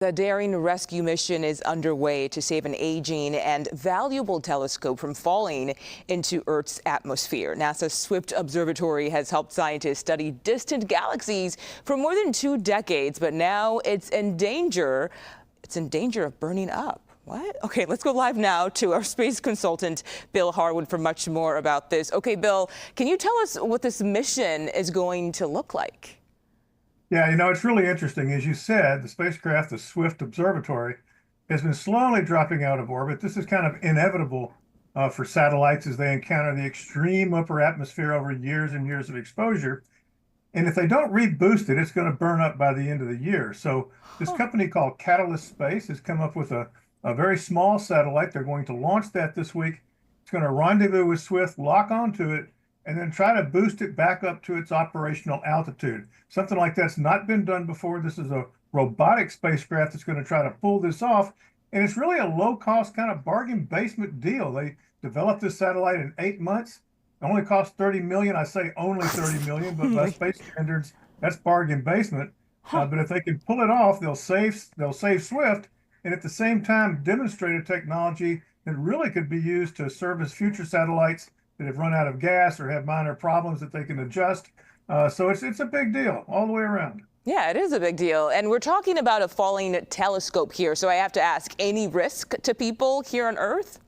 The daring rescue mission is underway to save an aging and valuable telescope from falling into Earth's atmosphere. NASA's Swift Observatory has helped scientists study distant galaxies for more than 2 decades, but now it's in danger. It's in danger of burning up. What? Okay, let's go live now to our space consultant, Bill Harwood, for much more about this. Okay, Bill, can you tell us what this mission is going to look like? Yeah, it's really interesting. As you said, the spacecraft, the Swift Observatory, has been slowly dropping out of orbit. This is kind of inevitable for satellites as they encounter the extreme upper atmosphere over years and years of exposure. And if they don't reboost it, it's going to burn up by the end of the year. So this company called Catalyst Space has come up with a very small satellite. They're going to launch that this week. It's going to rendezvous with Swift, lock onto it, and then try to boost it back up to its operational altitude. Something like that's not been done before. This is a robotic spacecraft that's going to try to pull this off. And it's really a low-cost kind of bargain basement deal. They developed this satellite in 8 months. It only cost $30 million. I say only $30 million, but by space standards, that's bargain basement. But if they can pull it off, they'll save Swift, and at the same time demonstrate a technology that really could be used to serve as future satellites that have run out of gas or have minor problems that they can adjust. So it's a big deal all the way around. Yeah, it is a big deal. And we're talking about a falling telescope here. So I have to ask, any risk to people here on Earth?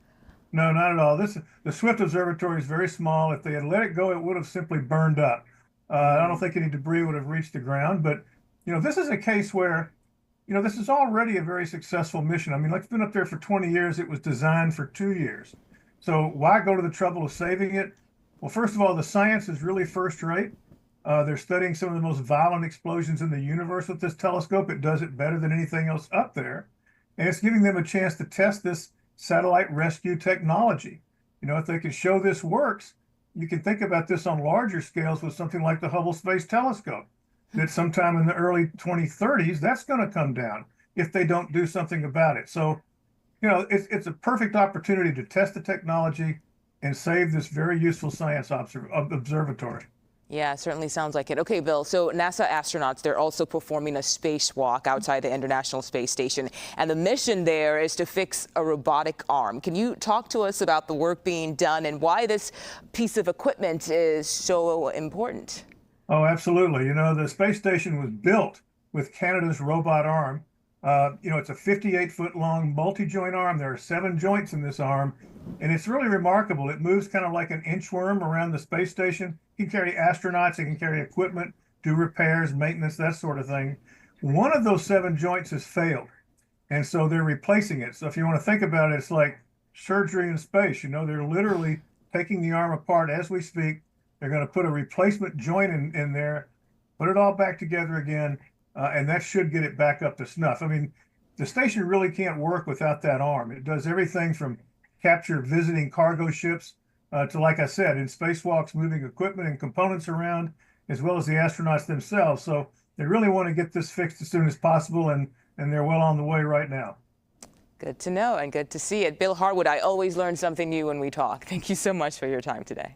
No, not at all. The Swift Observatory is very small. If they had let it go, it would have simply burned up. I don't think any debris would have reached the ground. But, this is a case where, this is already a very successful mission. I mean, it's been up there for 20 years. It was designed for 2 years. So why go to the trouble of saving it? Well, first of all, the science is really first rate. They're studying some of the most violent explosions in the universe with this telescope. It does it better than anything else up there. And it's giving them a chance to test this satellite rescue technology. If they can show this works, you can think about this on larger scales with something like the Hubble Space Telescope, that sometime in the early 2030s, that's going to come down if they don't do something about it. So it's a perfect opportunity to test the technology and save this very useful science observatory. Yeah, certainly sounds like it. Okay, Bill, so NASA astronauts, they're also performing a spacewalk outside the International Space Station, and the mission there is to fix a robotic arm. Can you talk to us about the work being done and why this piece of equipment is so important? Oh, absolutely. The space station was built with Canada's robot arm. It's a 58-foot long multi-joint arm. There are 7 joints in this arm, and it's really remarkable. It moves kind of like an inchworm around the space station. It can carry astronauts, it can carry equipment, do repairs, maintenance, that sort of thing. One of those 7 joints has failed, and so they're replacing it. So if you want to think about it, it's like surgery in space. They're literally taking the arm apart as we speak. They're going to put a replacement joint in there, put it all back together again, and that should get it back up to snuff. I mean, the station really can't work without that arm. It does everything from capture visiting cargo ships to, like I said, in spacewalks, moving equipment and components around, as well as the astronauts themselves. So they really want to get this fixed as soon as possible, and they're well on the way right now. Good to know and good to see it. Bill Harwood, I always learn something new when we talk. Thank you so much for your time today.